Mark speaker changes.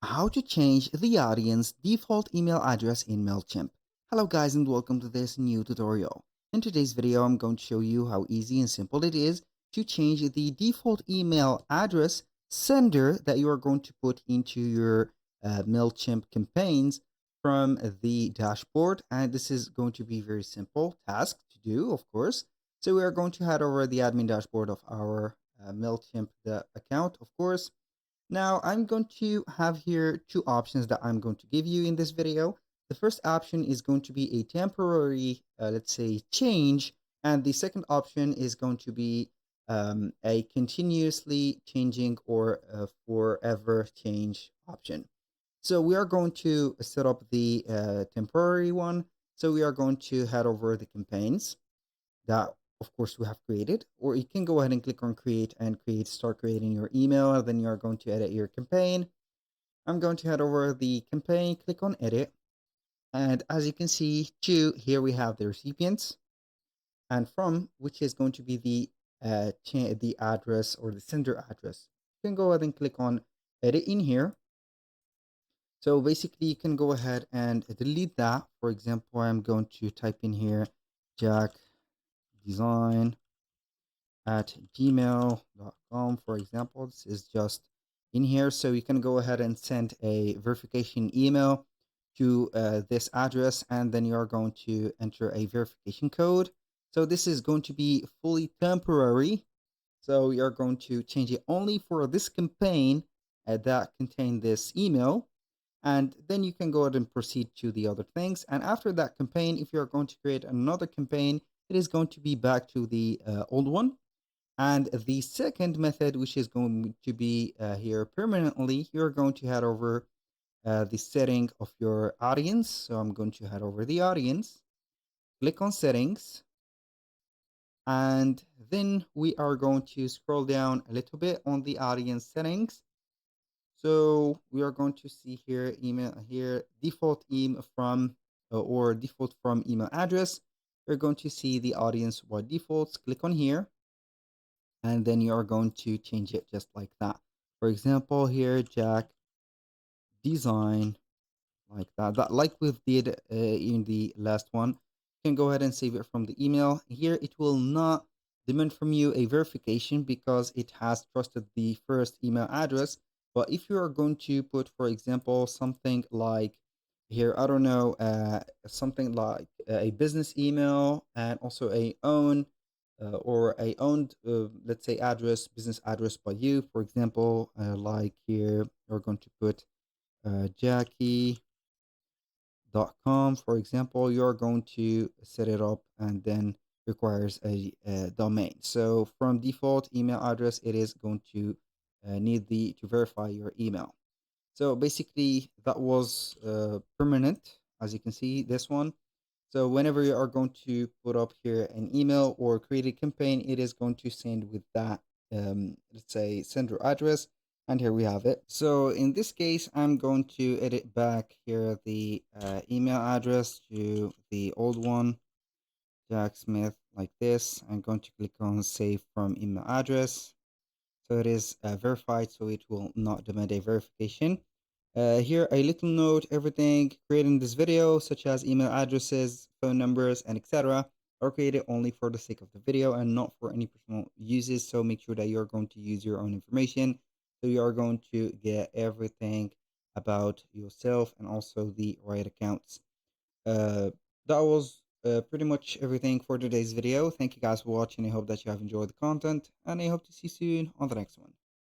Speaker 1: How to change the audience default email address in Mailchimp. Hello guys and welcome to this new tutorial. In today's video, I'm going to show you how easy and simple it is to change the default email address sender that you are going to put into your Mailchimp campaigns from the dashboard. And this is going to be a very simple task to do, of course. So we are going to head over the admin dashboard of our Mailchimp account, of course. Now I'm going to have here two options that I'm going to give you in this video. The first option is going to be a temporary, let's say, change. And the second option is going to be a continuously changing or forever change option. So we are going to set up the temporary one. So we are going to head over the campaigns that of course we have created, or you can go ahead and click on create and start creating your email. Then you're going to edit your campaign. I'm going to head over the campaign, click on edit. And as you can see too, here we have the recipients and from, which is going to be the address or the sender address. You can go ahead and click on edit in here. So basically you can go ahead and delete that. For example, I'm going to type in here Jack Design at gmail.com, for example. This is just in here. So you can go ahead and send a verification email to this address, and then you're going to enter a verification code. So this is going to be fully temporary. So you're going to change it only for this campaign that contain this email. And then you can go ahead and proceed to the other things. And after that campaign, if you're going to create another campaign, it is going to be back to the old one. And the second method, which is going to be here permanently, you're going to head over the setting of your audience. So I'm going to head over the audience, click on settings, and then we are going to scroll down a little bit on the audience settings. So we are going to see here email here default email from or default from email address. You're going to see the audience by defaults. Click on here, and then you are going to change it just like that. For example, here Jack Design, like that like we did in the last one. You can go ahead and save it from the email. Here it will not demand from you a verification because it has trusted the first email address. But if you are going to put, for example, something like here, I don't know, something like a business email and also a own or a owned, let's say, address, business address by you, for example, like here, you're going to put Jackie.com, for example. You're going to set it up and then requires a domain. So from default email address, it is going to need to verify your email. So basically that was permanent, as you can see, this one. So whenever you are going to put up here an email or create a campaign, it is going to send with that, let's say, sender address. And here we have it. So in this case, I'm going to edit back here the email address to the old one, Jack Smith, like this. I'm going to click on save from email address. So it is verified, so it will not demand a verification. Here, a little note, everything created in this video, such as email addresses, phone numbers, and etc., are created only for the sake of the video and not for any personal uses. So make sure that you're going to use your own information. So you are going to get everything about yourself and also the right accounts. Uh, that was pretty much everything for today's video. Thank you guys for watching. I hope that you have enjoyed the content, and I hope to see you soon on the next one.